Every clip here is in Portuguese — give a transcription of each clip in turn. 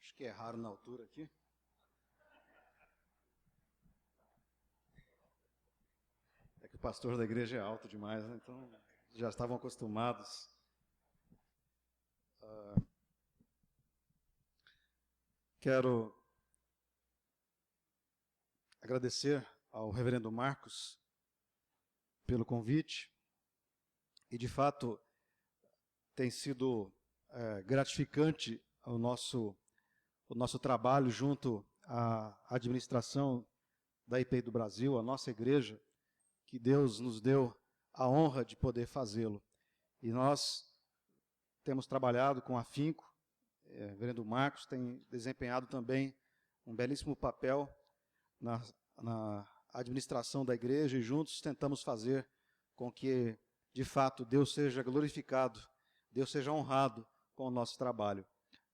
Acho que erraram na altura aqui. É que o pastor da igreja é alto demais, né? Então já estavam acostumados. Quero agradecer ao reverendo Marcos pelo convite. E, de fato, tem sido gratificante o nosso trabalho junto à administração da IPI do Brasil, a nossa igreja, que Deus nos deu a honra de poder fazê-lo. E nós temos trabalhado com afinco, o reverendo Marcos tem desempenhado também um belíssimo papel na administração da igreja, e juntos tentamos fazer com que, de fato, Deus seja glorificado, Deus seja honrado com o nosso trabalho.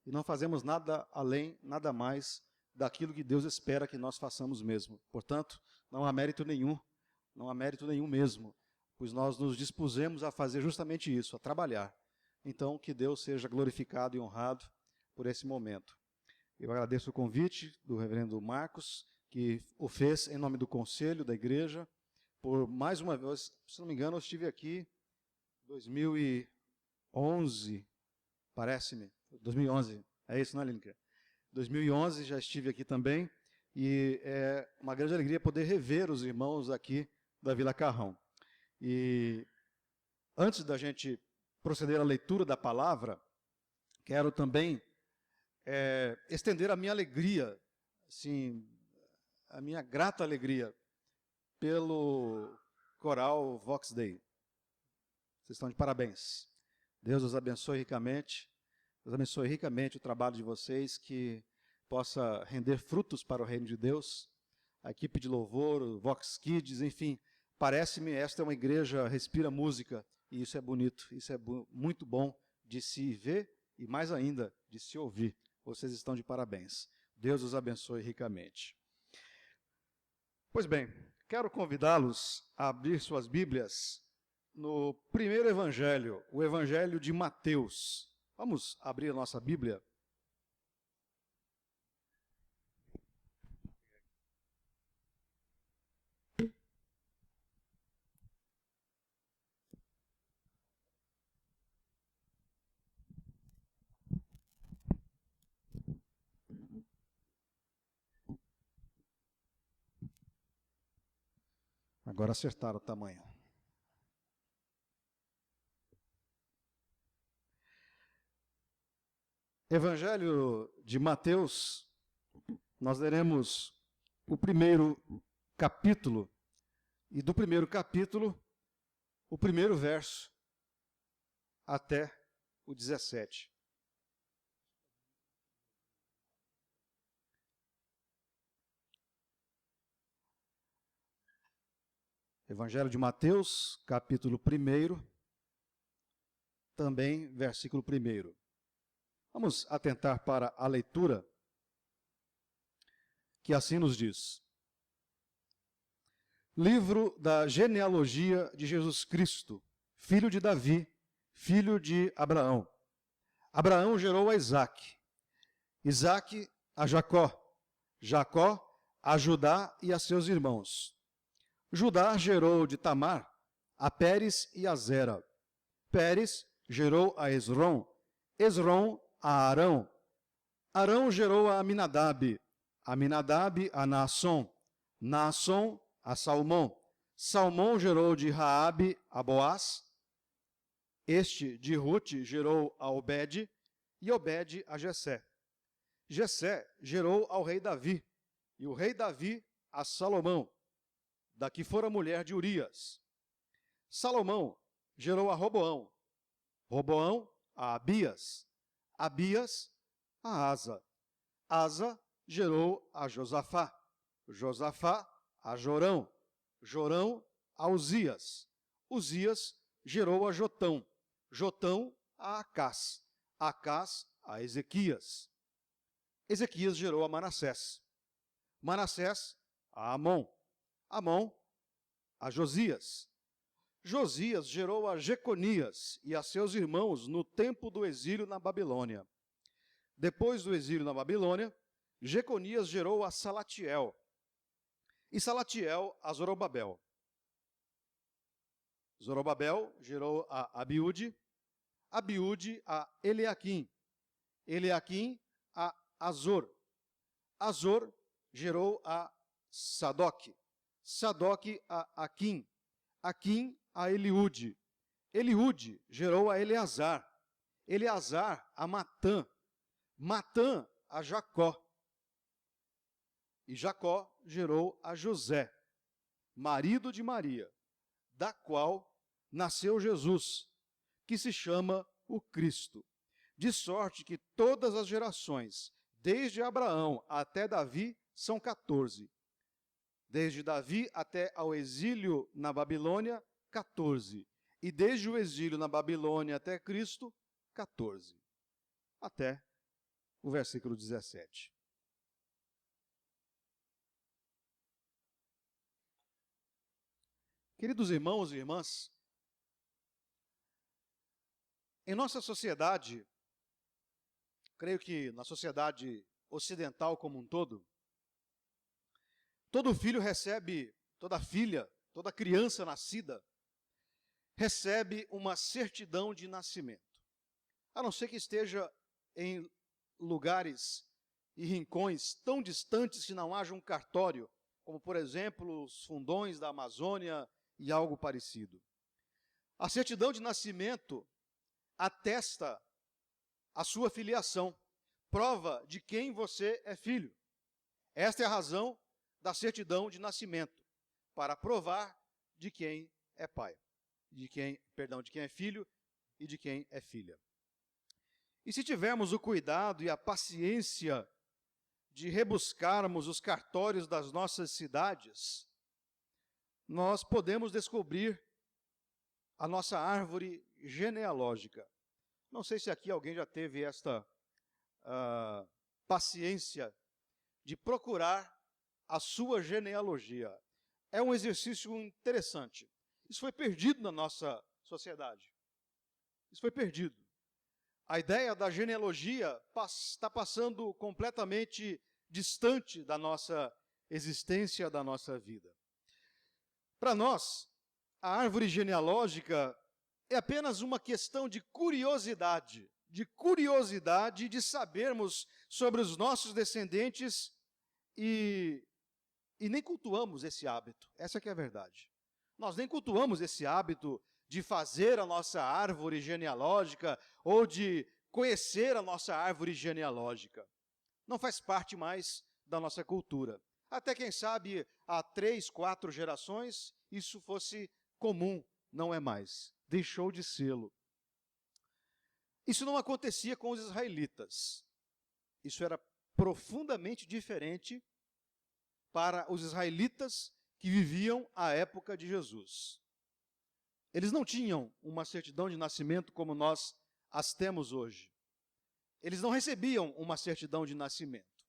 E não fazemos nada além, nada mais daquilo que Deus espera que nós façamos mesmo. Portanto, não há mérito nenhum mesmo, pois nós nos dispusemos a fazer justamente isso, a trabalhar. Então, que Deus seja glorificado e honrado por esse momento. Eu agradeço o convite do reverendo Marcos, que o fez em nome do conselho da igreja, por mais uma vez, se não me engano, eu estive aqui em 2011, parece-me, 2011, é isso, não é, Lineker? 2011 já estive aqui também, e é uma grande alegria poder rever os irmãos aqui da Vila Carrão. E antes da gente proceder à leitura da palavra, quero também estender a minha alegria, assim, a minha grata alegria pelo coral Vox Dei. Vocês estão de parabéns. Deus os abençoe ricamente. Deus abençoe ricamente o trabalho de vocês, que possa render frutos para o reino de Deus. A equipe de louvor, o Vox Kids, enfim, parece-me esta é uma igreja respira música, e isso é bonito, isso é muito bom de se ver e mais ainda de se ouvir. Vocês estão de parabéns. Deus os abençoe ricamente. Pois bem, quero convidá-los a abrir suas Bíblias no primeiro evangelho, o evangelho de Mateus. Vamos abrir a nossa Bíblia. Agora acertaram o tamanho. Evangelho de Mateus, nós leremos o primeiro capítulo, e do primeiro capítulo, o primeiro verso, até o 17. Evangelho de Mateus, capítulo 1, também versículo 1. Vamos atentar para a leitura, que assim nos diz. Livro da genealogia de Jesus Cristo, filho de Davi, filho de Abraão. Abraão gerou a Isaque, Isaque a Jacó, Jacó a Judá e a seus irmãos. Judá gerou de Tamar a Pérez e a Zera. Pérez gerou a Esrom, Esrom a Arão. Arão gerou a Aminadab, Aminadab a Naasson, Naasson a Salmão. Salmão gerou de Raabe a Boaz. Este de Rute gerou a Obed, e Obed a Jessé. Jessé gerou ao rei Davi, e o rei Davi a Salomão, da que fora mulher de Urias. Salomão gerou a Roboão, Roboão a Abias, Abias a Asa. Asa gerou a Josafá, Josafá a Jorão, Jorão a Uzias. Uzias gerou a Jotão, Jotão a Acás, Acás a Ezequias. Ezequias gerou a Manassés, Manassés a Amon, Amon a Josias. Josias gerou a Jeconias e a seus irmãos no tempo do exílio na Babilônia. Depois do exílio na Babilônia, Jeconias gerou a Salatiel, e Salatiel a Zorobabel. Zorobabel gerou a Abiúde, Abiúde a Eliaquim, Eliaquim a Azor, Azor gerou a Sadoc, Sadoc a Aquim, Aquim a Eliúde, Eliúde gerou a Eleazar, Eleazar a Matã, Matã a Jacó, e Jacó gerou a José, marido de Maria, da qual nasceu Jesus, que se chama o Cristo. De sorte que todas as gerações, desde Abraão até Davi, são 14. Desde Davi até ao exílio na Babilônia, 14. E desde o exílio na Babilônia até Cristo, 14. Até o versículo 17. Queridos irmãos e irmãs, em nossa sociedade, creio que na sociedade ocidental como um todo, todo filho recebe, toda filha, toda criança nascida, recebe uma certidão de nascimento. A não ser que esteja em lugares e rincões tão distantes que não haja um cartório, como, por exemplo, os fundões da Amazônia e algo parecido. A certidão de nascimento atesta a sua filiação, prova de quem você é filho. Esta é a razão da certidão de nascimento, para provar de quem é pai, de quem é filho e de quem é filha. E se tivermos o cuidado e a paciência de rebuscarmos os cartórios das nossas cidades, nós podemos descobrir a nossa árvore genealógica. Não sei se aqui alguém já teve esta paciência de procurar a sua genealogia. É um exercício interessante. Isso foi perdido na nossa sociedade. Isso foi perdido. A ideia da genealogia está passando completamente distante da nossa existência, da nossa vida. Para nós, a árvore genealógica é apenas uma questão de curiosidade de sabermos sobre os nossos descendentes e nem cultuamos esse hábito. Essa que é a verdade. Nós nem cultuamos esse hábito de fazer a nossa árvore genealógica ou de conhecer a nossa árvore genealógica. Não faz parte mais da nossa cultura. Até, quem sabe, há 3, 4 gerações, isso fosse comum, não é mais. Deixou de sê-lo. Isso não acontecia com os israelitas. Isso era profundamente diferente para os israelitas que viviam à época de Jesus. Eles não tinham uma certidão de nascimento como nós as temos hoje. Eles não recebiam uma certidão de nascimento.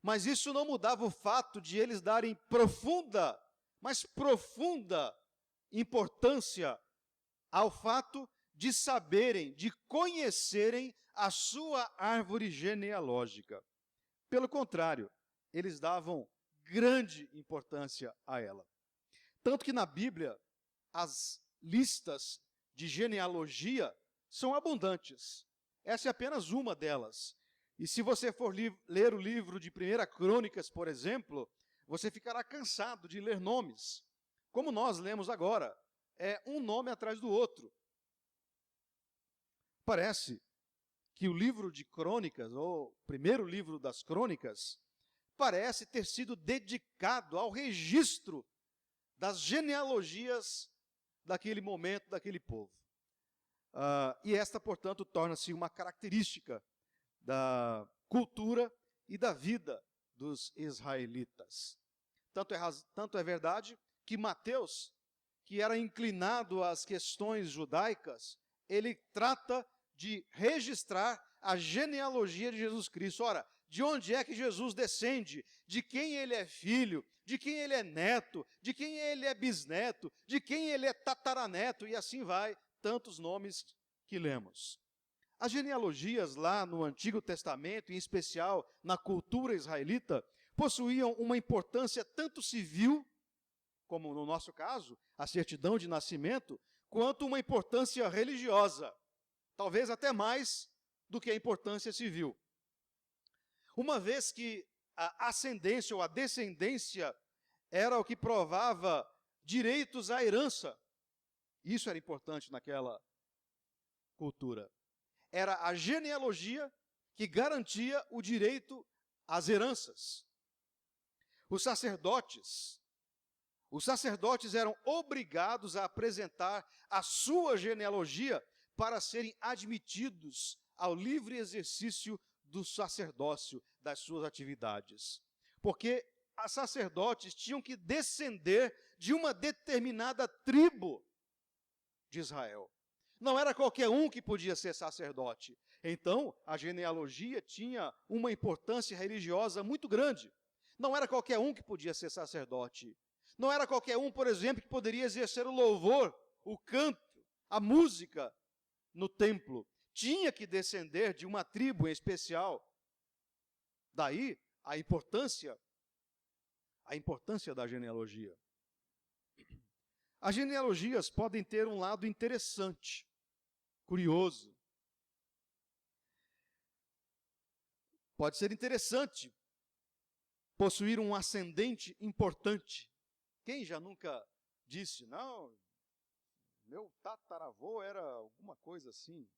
Mas isso não mudava o fato de eles darem profunda, mas profunda importância ao fato de saberem, de conhecerem a sua árvore genealógica. Pelo contrário, eles davam grande importância a ela. Tanto que na Bíblia, as listas de genealogia são abundantes. Essa é apenas uma delas. E se você for ler o livro de 1 Crônicas, por exemplo, você ficará cansado de ler nomes. Como nós lemos agora, é um nome atrás do outro. Parece que o livro de Crônicas, ou o primeiro livro das Crônicas, parece ter sido dedicado ao registro das genealogias daquele momento, daquele povo. E esta, portanto, torna-se uma característica da cultura e da vida dos israelitas. Tanto é verdade que Mateus, que era inclinado às questões judaicas, ele trata de registrar a genealogia de Jesus Cristo. Ora, de onde é que Jesus descende? De quem ele é filho? De quem ele é neto? De quem ele é bisneto? De quem ele é tataraneto? E assim vai, tantos nomes que lemos. As genealogias lá no Antigo Testamento, em especial na cultura israelita, possuíam uma importância tanto civil, como no nosso caso, a certidão de nascimento, quanto uma importância religiosa, talvez até mais do que a importância civil. Uma vez que a ascendência ou a descendência era o que provava direitos à herança, isso era importante naquela cultura. Era a genealogia que garantia o direito às heranças. Os sacerdotes eram obrigados a apresentar a sua genealogia para serem admitidos ao livre exercício do sacerdócio, das suas atividades. Porque os sacerdotes tinham que descender de uma determinada tribo de Israel. Não era qualquer um que podia ser sacerdote. Então, a genealogia tinha uma importância religiosa muito grande. Não era qualquer um que podia ser sacerdote. Não era qualquer um, por exemplo, que poderia exercer o louvor, o canto, a música no templo. Tinha que descender de uma tribo em especial. Daí a importância da genealogia. As genealogias podem ter um lado interessante, curioso. Pode ser interessante possuir um ascendente importante. Quem já nunca disse, não, meu tataravô era alguma coisa assim?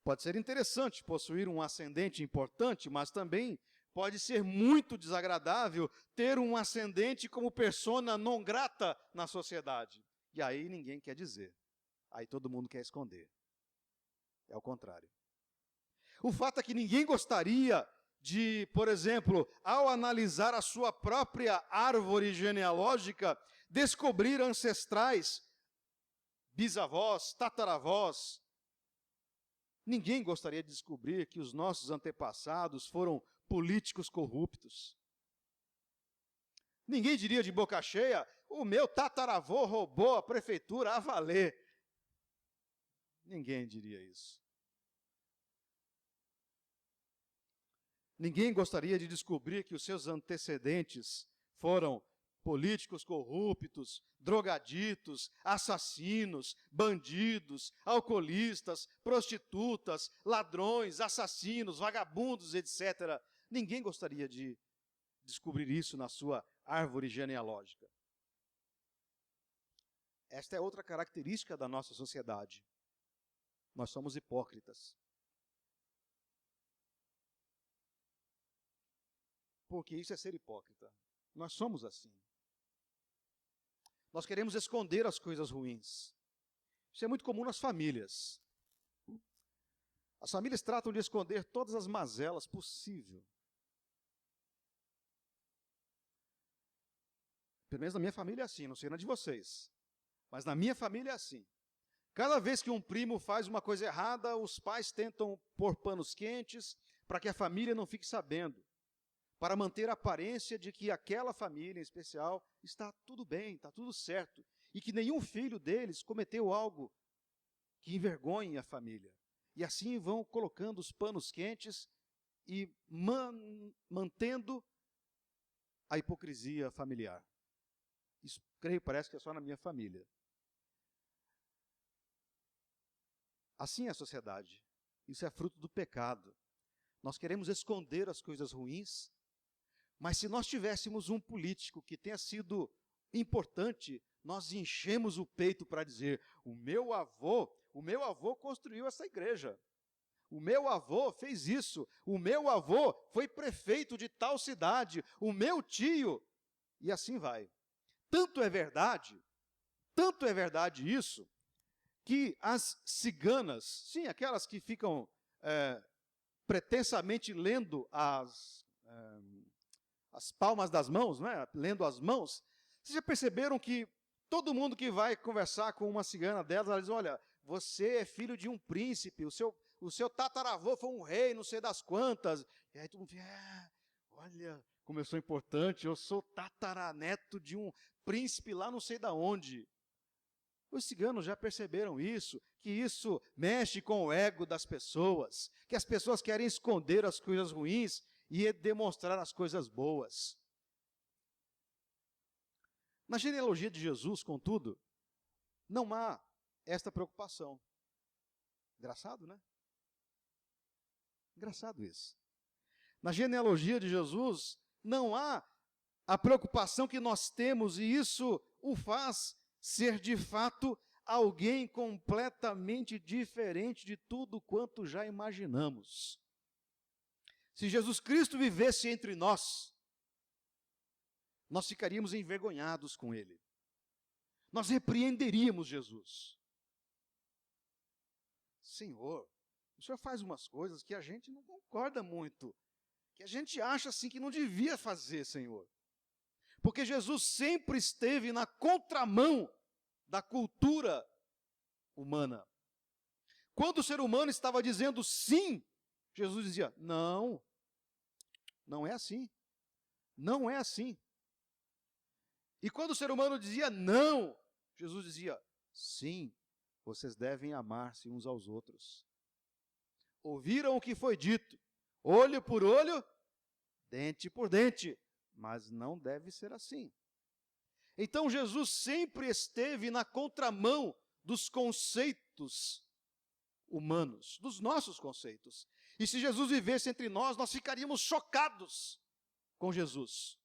Pode ser interessante possuir um ascendente importante, mas também pode ser muito desagradável ter um ascendente como persona non grata na sociedade. E aí ninguém quer dizer. Aí todo mundo quer esconder. É o contrário. O fato é que ninguém gostaria de, por exemplo, ao analisar a sua própria árvore genealógica, descobrir ancestrais, bisavós, tataravós. Ninguém gostaria de descobrir que os nossos antepassados foram políticos corruptos. Ninguém diria de boca cheia, o meu tataravô roubou a prefeitura a valer. Ninguém diria isso. Ninguém gostaria de descobrir que os seus antecedentes foram políticos corruptos, drogaditos, assassinos, bandidos, alcoolistas, prostitutas, ladrões, assassinos, vagabundos, etc. Ninguém gostaria de descobrir isso na sua árvore genealógica. Esta é outra característica da nossa sociedade. Nós somos hipócritas. Porque isso é ser hipócrita. Nós somos assim. Nós queremos esconder as coisas ruins. Isso é muito comum nas famílias. As famílias tratam de esconder todas as mazelas possíveis. Pelo menos na minha família é assim, não sei na de vocês. Mas na minha família é assim. Cada vez que um primo faz uma coisa errada, os pais tentam pôr panos quentes para que a família não fique sabendo. Para manter a aparência de que aquela família em especial está tudo bem, está tudo certo, e que nenhum filho deles cometeu algo que envergonhe a família. E assim vão colocando os panos quentes e mantendo a hipocrisia familiar. Isso, creio, parece que é só na minha família. Assim é a sociedade. Isso é fruto do pecado. Nós queremos esconder as coisas ruins. Mas se nós tivéssemos um político que tenha sido importante, nós enchemos o peito para dizer, o meu avô construiu essa igreja. O meu avô fez isso. O meu avô foi prefeito de tal cidade. O meu tio. E assim vai. Tanto é verdade isso, que as ciganas, sim, aquelas que ficam pretensamente lendo as palmas das mãos, não é? Lendo as mãos, vocês já perceberam que todo mundo que vai conversar com uma cigana delas, ela diz, olha, você é filho de um príncipe, o seu tataravô foi um rei, não sei das quantas. E aí todo mundo fica, olha, como eu sou importante, eu sou tataraneto de um príncipe lá não sei da onde. Os ciganos já perceberam isso, que isso mexe com o ego das pessoas, que as pessoas querem esconder as coisas ruins e demonstrar as coisas boas. Na genealogia de Jesus, contudo, não há esta preocupação. Engraçado, né? Engraçado isso. Na genealogia de Jesus, não há a preocupação que nós temos, e isso o faz ser de fato alguém completamente diferente de tudo quanto já imaginamos. Se Jesus Cristo vivesse entre nós ficaríamos envergonhados com ele. Nós repreenderíamos Jesus. Senhor, o Senhor faz umas coisas que a gente não concorda muito, que a gente acha assim que não devia fazer, Senhor. Porque Jesus sempre esteve na contramão da cultura humana. Quando o ser humano estava dizendo sim, Jesus dizia, não, não é assim. Não é assim. E quando o ser humano dizia não, Jesus dizia, sim, vocês devem amar-se uns aos outros. Ouviram o que foi dito, olho por olho, dente por dente, mas não deve ser assim. Então Jesus sempre esteve na contramão dos conceitos humanos, dos nossos conceitos. E se Jesus vivesse entre nós, nós ficaríamos chocados com Jesus.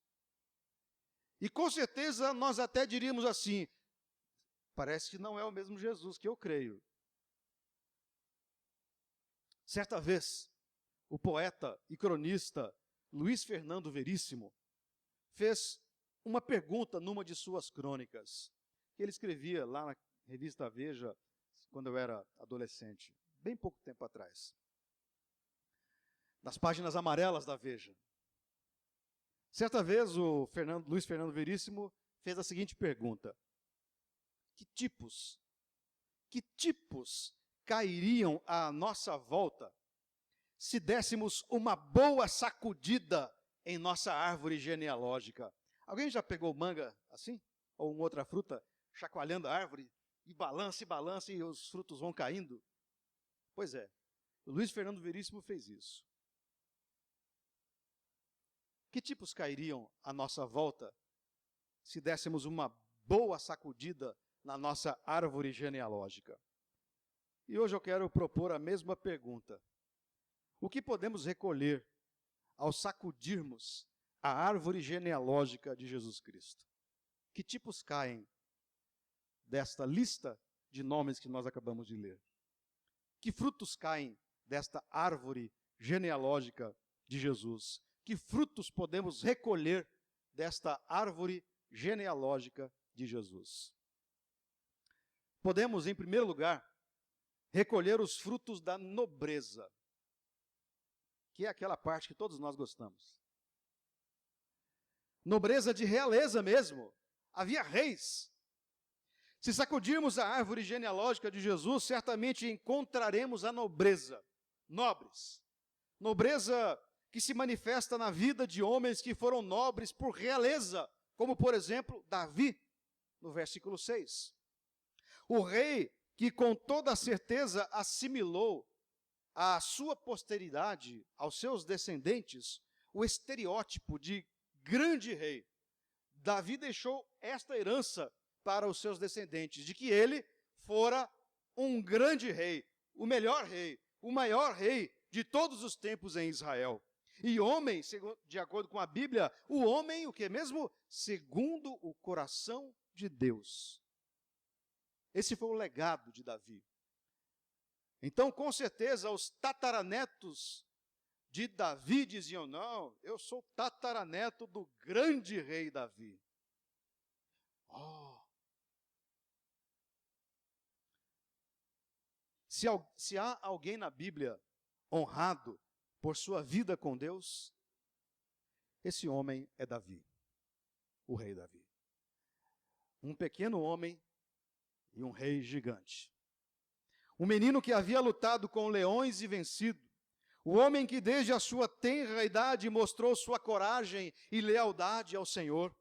E com certeza nós até diríamos assim, parece que não é o mesmo Jesus que eu creio. Certa vez, o poeta e cronista Luiz Fernando Veríssimo fez uma pergunta numa de suas crônicas, que ele escrevia lá na revista Veja, quando eu era adolescente, bem pouco tempo atrás. Nas páginas amarelas da Veja. Certa vez, o Luiz Fernando Veríssimo fez a seguinte pergunta: que tipos cairiam à nossa volta se dessemos uma boa sacudida em nossa árvore genealógica? Alguém já pegou manga assim? Ou uma outra fruta, chacoalhando a árvore, e balança, e os frutos vão caindo? Pois é, o Luiz Fernando Veríssimo fez isso. Que tipos cairiam à nossa volta se dessemos uma boa sacudida na nossa árvore genealógica? E hoje eu quero propor a mesma pergunta. O que podemos recolher ao sacudirmos a árvore genealógica de Jesus Cristo? Que tipos caem desta lista de nomes que nós acabamos de ler? Que frutos caem desta árvore genealógica de Jesus? Que frutos podemos recolher desta árvore genealógica de Jesus? Podemos, em primeiro lugar, recolher os frutos da nobreza, que é aquela parte que todos nós gostamos. Nobreza de realeza mesmo. Havia reis. Se sacudirmos a árvore genealógica de Jesus, certamente encontraremos a nobreza. Nobres. Nobreza que se manifesta na vida de homens que foram nobres por realeza, como, por exemplo, Davi, no versículo 6. O rei que com toda certeza assimilou à sua posteridade, aos seus descendentes, o estereótipo de grande rei. Davi deixou esta herança para os seus descendentes, de que ele fora um grande rei, o melhor rei, o maior rei de todos os tempos em Israel. E homem, de acordo com a Bíblia, o homem, o que mesmo? Segundo o coração de Deus. Esse foi o legado de Davi. Então, com certeza, os tataranetos de Davi diziam, não, eu sou tataraneto do grande rei Davi. Oh! Se há alguém na Bíblia honrado por sua vida com Deus, esse homem é Davi, o rei Davi. Um pequeno homem e um rei gigante. Um menino que havia lutado com leões e vencido. O homem que desde a sua tenra idade mostrou sua coragem e lealdade ao Senhor.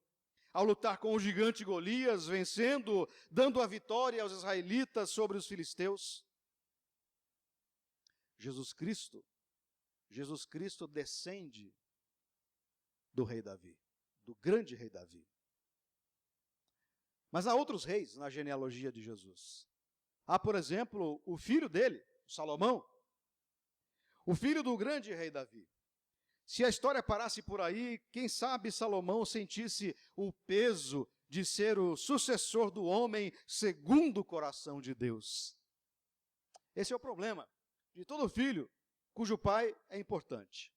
ao lutar com o gigante Golias, vencendo, dando a vitória aos israelitas sobre os filisteus. Jesus Cristo descende do rei Davi, do grande rei Davi. Mas há outros reis na genealogia de Jesus. Há, por exemplo, o filho dele, Salomão, o filho do grande rei Davi. Se a história parasse por aí, quem sabe Salomão sentisse o peso de ser o sucessor do homem segundo o coração de Deus. Esse é o problema de todo filho cujo pai é importante.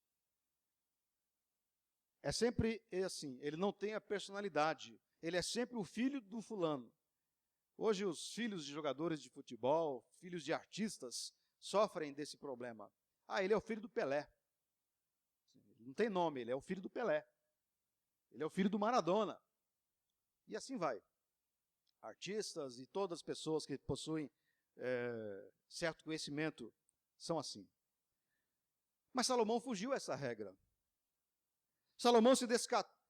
É sempre assim, ele não tem a personalidade, ele é sempre o filho do fulano. Hoje os filhos de jogadores de futebol, filhos de artistas, sofrem desse problema. Ele é o filho do Pelé. Ele não tem nome, ele é o filho do Pelé. Ele é o filho do Maradona. E assim vai. Artistas e todas as pessoas que possuem certo conhecimento são assim. Mas Salomão fugiu a essa regra. Salomão se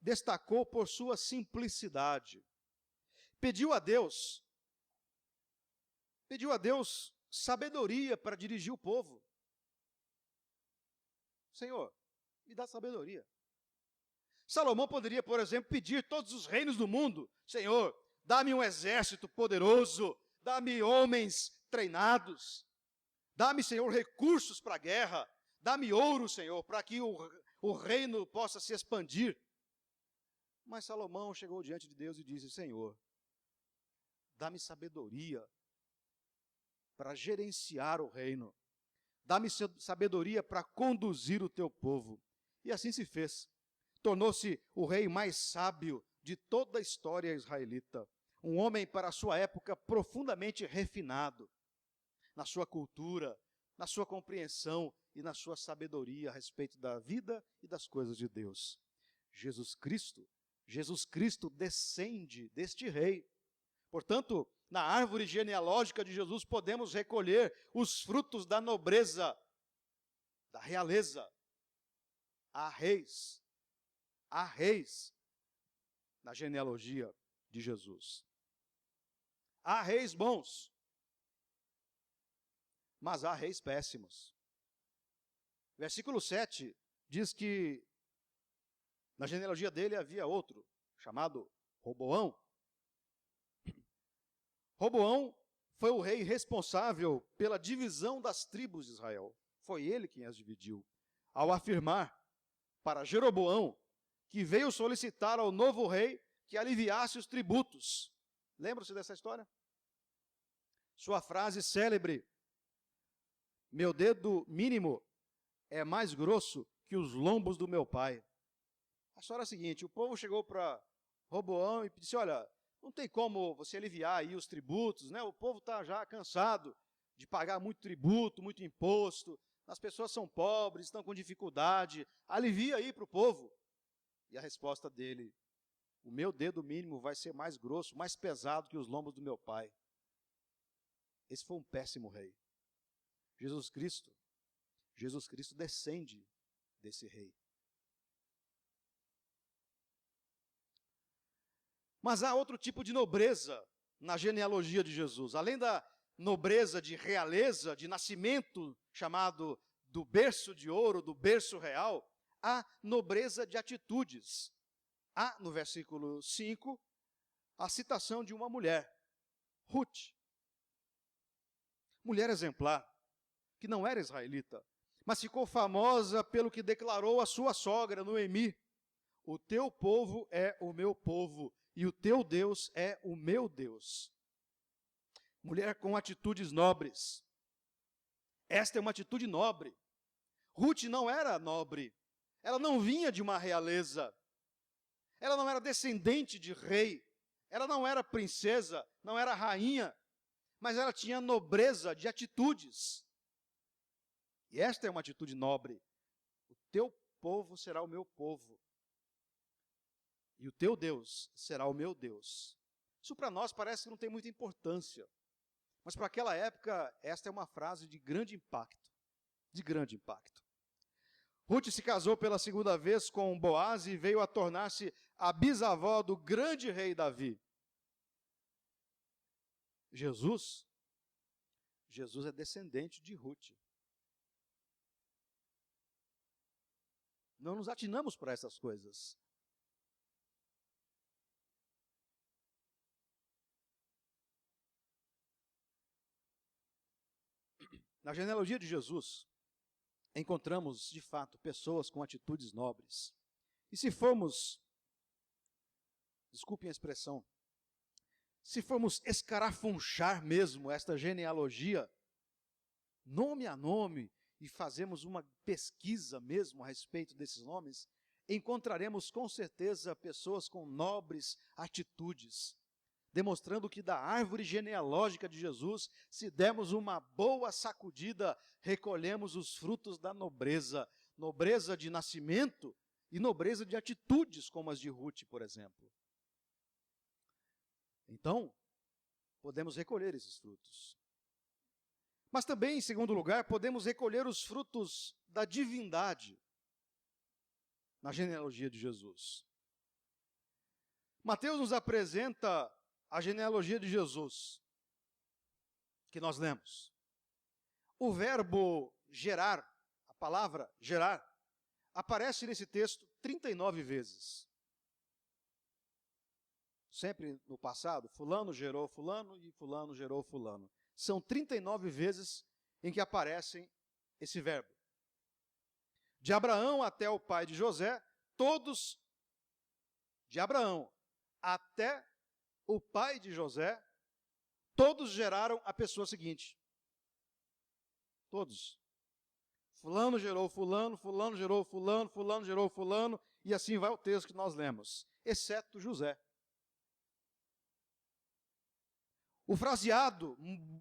destacou por sua simplicidade. Pediu a Deus sabedoria para dirigir o povo. Senhor, me dá sabedoria. Salomão poderia, por exemplo, pedir todos os reinos do mundo. Senhor, dá-me um exército poderoso, dá-me homens treinados, dá-me, Senhor, recursos para a guerra, dá-me ouro, Senhor, para que o reino possa se expandir. Mas Salomão chegou diante de Deus e disse, Senhor, dá-me sabedoria para gerenciar o reino, dá-me sabedoria para conduzir o teu povo. E assim se fez. Tornou-se o rei mais sábio de toda a história israelita. Um homem, para a sua época, profundamente refinado na sua cultura, na sua compreensão e na sua sabedoria a respeito da vida e das coisas de Deus. Jesus Cristo descende deste rei. Portanto, na árvore genealógica de Jesus podemos recolher os frutos da nobreza, da realeza. Há reis na genealogia de Jesus. Há reis bons, mas há reis péssimos. Versículo 7 diz que na genealogia dele havia outro, chamado Roboão. Roboão foi o rei responsável pela divisão das tribos de Israel. Foi ele quem as dividiu, ao afirmar para Jeroboão que veio solicitar ao novo rei que aliviasse os tributos. Lembram-se dessa história? Sua frase célebre, meu dedo mínimo é mais grosso que os lombos do meu pai. A história é a seguinte, o povo chegou para Roboão e disse, olha, não tem como você aliviar aí os tributos, né? O povo está já cansado de pagar muito tributo, muito imposto, as pessoas são pobres, estão com dificuldade, alivia aí para o povo. E a resposta dele, o meu dedo mínimo vai ser mais grosso, mais pesado que os lombos do meu pai. Esse foi um péssimo rei. Jesus Cristo descende desse rei. Mas há outro tipo de nobreza na genealogia de Jesus. Além da nobreza de realeza, de nascimento, chamado do berço de ouro, do berço real, há nobreza de atitudes. Há, no versículo 5, a citação de uma mulher, Ruth. Mulher exemplar, que não era israelita, mas ficou famosa pelo que declarou a sua sogra, Noemi. O teu povo é o meu povo, e o teu Deus é o meu Deus. Mulher com atitudes nobres. Esta é uma atitude nobre. Ruth não era nobre. Ela não vinha de uma realeza. Ela não era descendente de rei. Ela não era princesa, não era rainha. Mas ela tinha nobreza de atitudes. E esta é uma atitude nobre. O teu povo será o meu povo. E o teu Deus será o meu Deus. Isso para nós parece que não tem muita importância. Mas para aquela época, esta é uma frase de grande impacto. De grande impacto. Ruth se casou pela segunda vez com Boaz e veio a tornar-se a bisavó do grande rei Davi. Jesus é descendente de Ruth. Não nos atinamos para essas coisas. Na genealogia de Jesus, encontramos, de fato, pessoas com atitudes nobres. E se formos, desculpem a expressão, se formos escarafunchar mesmo esta genealogia, nome a nome, e fazemos uma pesquisa mesmo a respeito desses nomes, encontraremos com certeza pessoas com nobres atitudes, demonstrando que da árvore genealógica de Jesus, se dermos uma boa sacudida, recolhemos os frutos da nobreza, nobreza de nascimento e nobreza de atitudes, como as de Ruth, por exemplo. Então, podemos recolher esses frutos. Mas também, em segundo lugar, podemos recolher os frutos da divindade na genealogia de Jesus. Mateus nos apresenta a genealogia de Jesus, que nós lemos. O verbo gerar, a palavra gerar, aparece nesse texto 39 vezes. Sempre no passado, fulano gerou fulano e fulano gerou fulano. São 39 vezes em que aparecem esse verbo. De Abraão até o pai de José, todos, de Abraão até o pai de José, todos geraram a pessoa seguinte. Todos. Fulano gerou fulano, fulano gerou fulano, fulano gerou fulano, e assim vai o texto que nós lemos, exceto José. O fraseado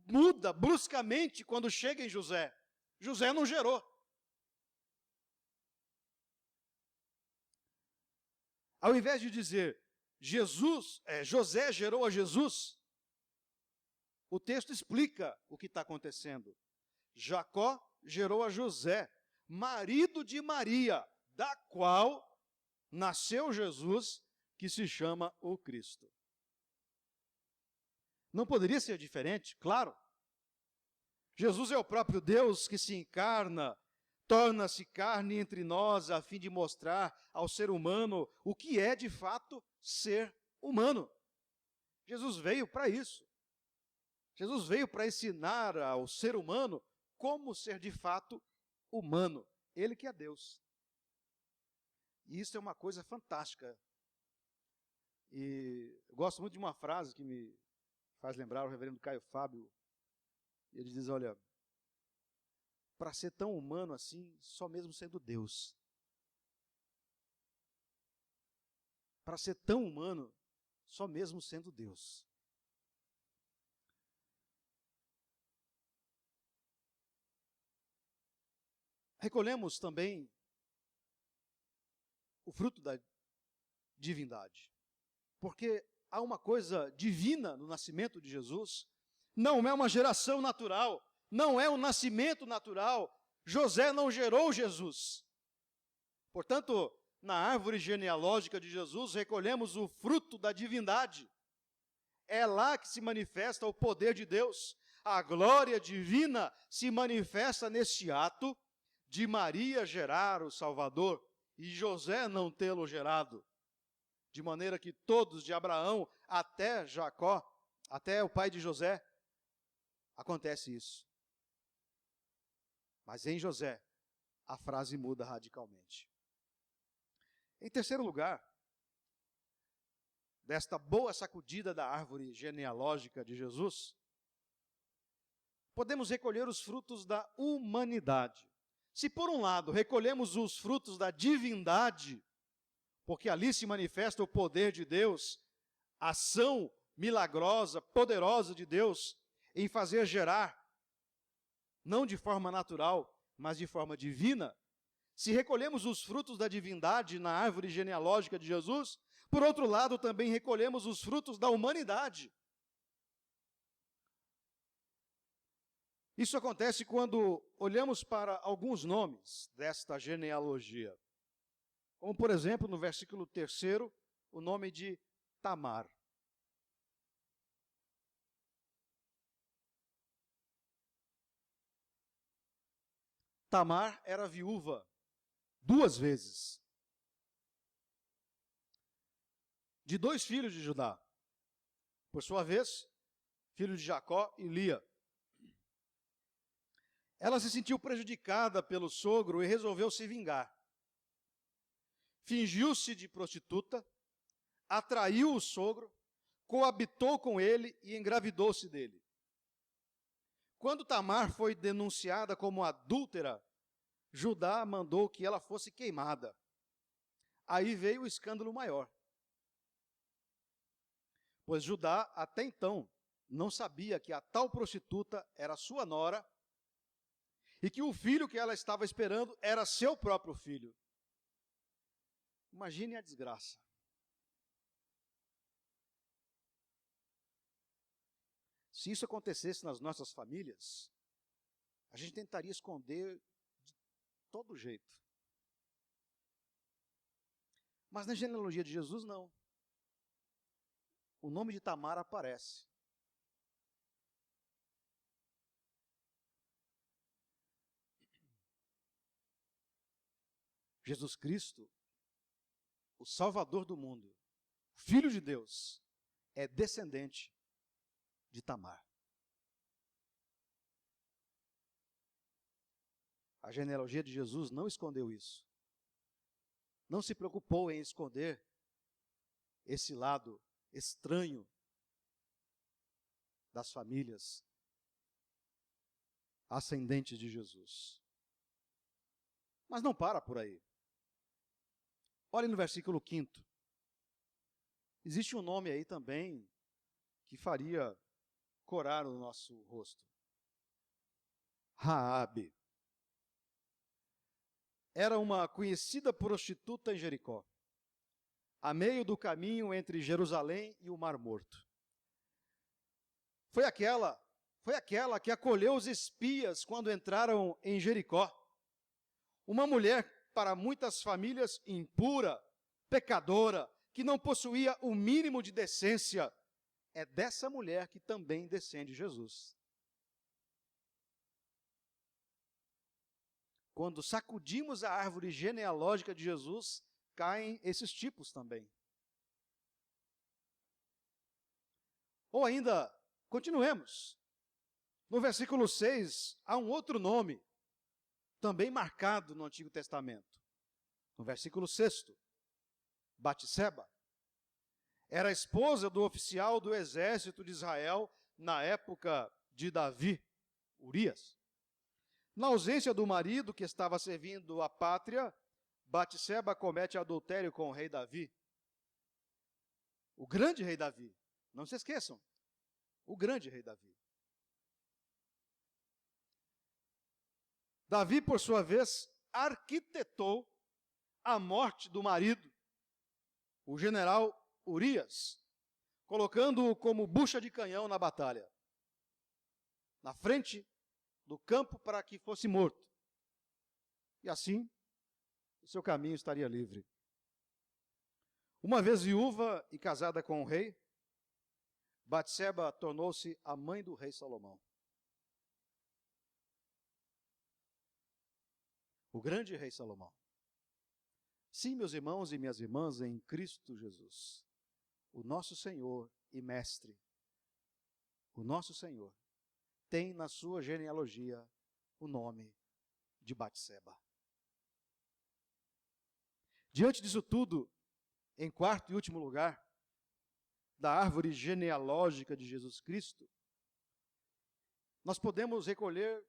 muda bruscamente quando chega em José. José não gerou. Ao invés de dizer José gerou a Jesus, o texto explica o que está acontecendo. Jacó gerou a José, marido de Maria, da qual nasceu Jesus, que se chama o Cristo. Não poderia ser diferente, claro. Jesus é o próprio Deus que se encarna, torna-se carne entre nós, a fim de mostrar ao ser humano o que é de fato ser humano. Jesus veio para isso. Jesus veio para ensinar ao ser humano como ser de fato humano. Ele que é Deus. E isso é uma coisa fantástica. E eu gosto muito de uma frase que me faz lembrar o reverendo Caio Fábio. Ele diz, olha, para ser tão humano assim, só mesmo sendo Deus. Para ser tão humano, só mesmo sendo Deus. Recolhemos também o fruto da divindade. Porque há uma coisa divina no nascimento de Jesus. Não é uma geração natural, não é um nascimento natural. José não gerou Jesus. Portanto, na árvore genealógica de Jesus, recolhemos o fruto da divindade. É lá que se manifesta o poder de Deus. A glória divina se manifesta nesse ato de Maria gerar o Salvador e José não tê-lo gerado. De maneira que todos, de Abraão até Jacó, até o pai de José, acontece isso. Mas em José, a frase muda radicalmente. Em terceiro lugar, desta boa sacudida da árvore genealógica de Jesus, podemos recolher os frutos da humanidade. Se por um lado recolhemos os frutos da divindade, porque ali se manifesta o poder de Deus, a ação milagrosa, poderosa de Deus em fazer gerar, não de forma natural, mas de forma divina. Se recolhemos os frutos da divindade na árvore genealógica de Jesus, por outro lado também recolhemos os frutos da humanidade. Isso acontece quando olhamos para alguns nomes desta genealogia. Como, por exemplo, no versículo 3, o nome de Tamar. Tamar era viúva 2 vezes de 2 filhos de Judá. Por sua vez, filho de Jacó e Lia. Ela se sentiu prejudicada pelo sogro e resolveu se vingar. Fingiu-se de prostituta, atraiu o sogro, coabitou com ele e engravidou-se dele. Quando Tamar foi denunciada como adúltera, Judá mandou que ela fosse queimada. Aí veio o escândalo maior. Pois Judá, até então, não sabia que a tal prostituta era sua nora e que o filho que ela estava esperando era seu próprio filho. Imagine a desgraça. Se isso acontecesse nas nossas famílias, a gente tentaria esconder de todo jeito. Mas na genealogia de Jesus, não. O nome de Tamar aparece. Jesus Cristo, o Salvador do mundo, Filho de Deus, é descendente de Tamar. A genealogia de Jesus não escondeu isso. Não se preocupou em esconder esse lado estranho das famílias ascendentes de Jesus. Mas não para por aí. Olhe no versículo 5. Existe um nome aí também que faria corar o nosso rosto. Raabe. Era uma conhecida prostituta em Jericó, a meio do caminho entre Jerusalém e o Mar Morto. Foi aquela que acolheu os espias quando entraram em Jericó. Uma mulher, para muitas famílias, impura, pecadora, que não possuía o mínimo de decência. É dessa mulher que também descende Jesus. Quando sacudimos a árvore genealógica de Jesus, caem esses tipos também. Ou ainda, continuemos. No versículo 6, há um outro nome, também marcado no Antigo Testamento. No versículo 6, Batseba. Era a esposa do oficial do exército de Israel na época de Davi, Urias. Na ausência do marido que estava servindo a pátria, Batseba comete adultério com o rei Davi. O grande rei Davi. Não se esqueçam. O grande rei Davi. Davi, por sua vez, arquitetou a morte do marido, o general Urias, colocando-o como bucha de canhão na batalha, na frente do campo para que fosse morto. E assim, o seu caminho estaria livre. Uma vez viúva e casada com o rei, Batseba tornou-se a mãe do rei Salomão. O grande rei Salomão. Sim, meus irmãos e minhas irmãs, em Cristo Jesus, o nosso Senhor e Mestre, o nosso Senhor, tem na sua genealogia o nome de Batseba. Diante disso tudo, em quarto e último lugar, da árvore genealógica de Jesus Cristo, nós podemos recolher,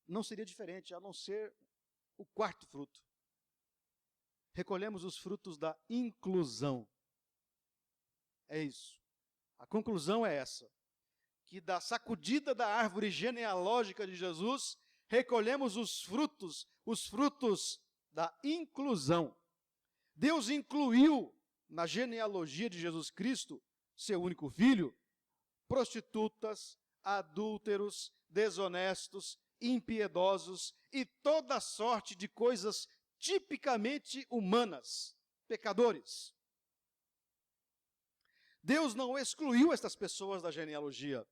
não seria diferente, a não ser o quarto fruto. Recolhemos os frutos da inclusão. É isso. A conclusão é essa. Que da sacudida da árvore genealógica de Jesus, recolhemos os frutos da inclusão. Deus incluiu na genealogia de Jesus Cristo, seu único filho, prostitutas, adúlteros, desonestos, impiedosos e toda sorte de coisas tipicamente humanas, pecadores. Deus não excluiu estas pessoas da genealogia.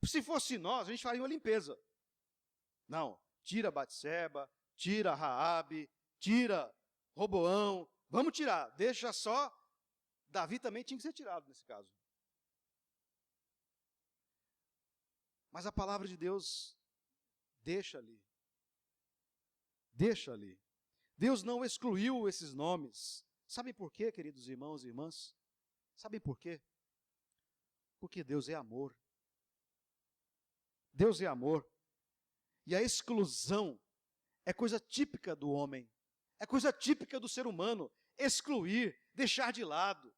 Se fosse nós, a gente faria uma limpeza. Não, tira Batseba, tira Raabe, tira Roboão, vamos tirar, deixa só. Davi também tinha que ser tirado nesse caso. Mas a palavra de Deus deixa ali. Deixa ali. Deus não excluiu esses nomes. Sabem por quê, queridos irmãos e irmãs? Sabem por quê? Porque Deus é amor. Deus é amor. E a exclusão é coisa típica do homem. É coisa típica do ser humano. Excluir, deixar de lado,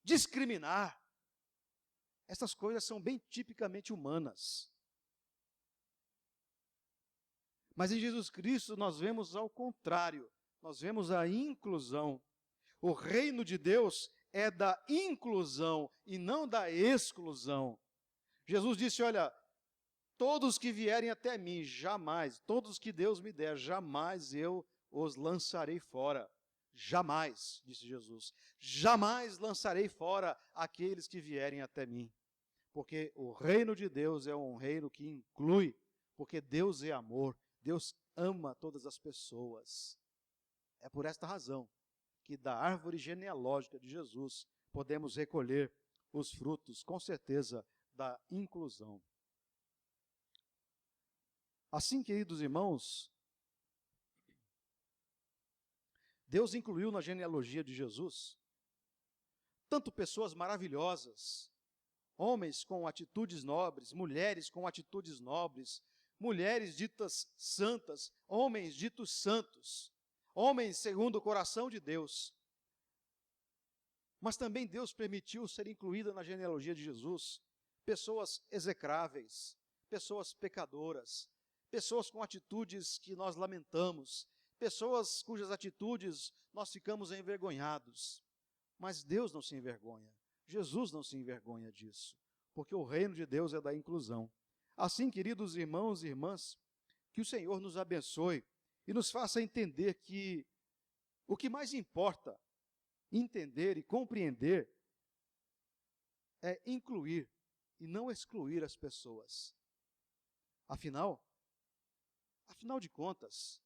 discriminar. Essas coisas são bem tipicamente humanas. Mas em Jesus Cristo nós vemos ao contrário. Nós vemos a inclusão. O reino de Deus é da inclusão e não da exclusão. Jesus disse, olha, todos que vierem até mim, jamais, todos que Deus me der, jamais eu os lançarei fora. Jamais, disse Jesus, jamais lançarei fora aqueles que vierem até mim. Porque o reino de Deus é um reino que inclui, porque Deus é amor, Deus ama todas as pessoas. É por esta razão que da árvore genealógica de Jesus podemos recolher os frutos, com certeza, da inclusão. Assim, queridos irmãos, Deus incluiu na genealogia de Jesus tanto pessoas maravilhosas, homens com atitudes nobres, mulheres com atitudes nobres, mulheres ditas santas, homens ditos santos, homens segundo o coração de Deus. Mas também Deus permitiu ser incluída na genealogia de Jesus pessoas execráveis, pessoas pecadoras, pessoas com atitudes que nós lamentamos, pessoas cujas atitudes nós ficamos envergonhados. Mas Deus não se envergonha, Jesus não se envergonha disso, porque o reino de Deus é da inclusão. Assim, queridos irmãos e irmãs, que o Senhor nos abençoe e nos faça entender que o que mais importa entender e compreender é incluir e não excluir as pessoas. Afinal de contas,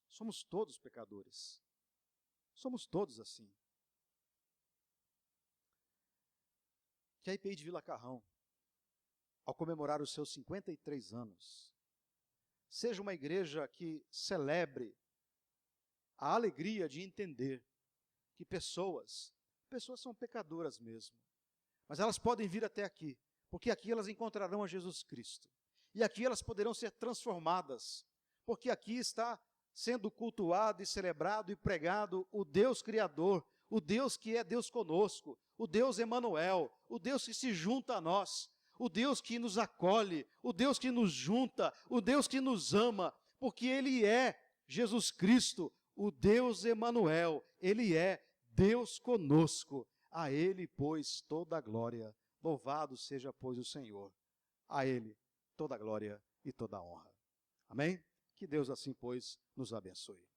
somos todos pecadores. Somos todos assim. Que a IPI de Vila Carrão, ao comemorar os seus 53 anos, seja uma igreja que celebre a alegria de entender que pessoas são pecadoras mesmo, mas elas podem vir até aqui, porque aqui elas encontrarão a Jesus Cristo, e aqui elas poderão ser transformadas, porque aqui está sendo cultuado e celebrado e pregado o Deus Criador, o Deus que é Deus conosco, o Deus Emanuel, o Deus que se junta a nós, o Deus que nos acolhe, o Deus que nos junta, o Deus que nos ama, porque Ele é Jesus Cristo, o Deus Emanuel, Ele é Deus conosco. A Ele, pois, toda a glória. Louvado seja, pois, o Senhor. A Ele toda a glória e toda a honra. Amém? Que Deus assim, pois, nos abençoe.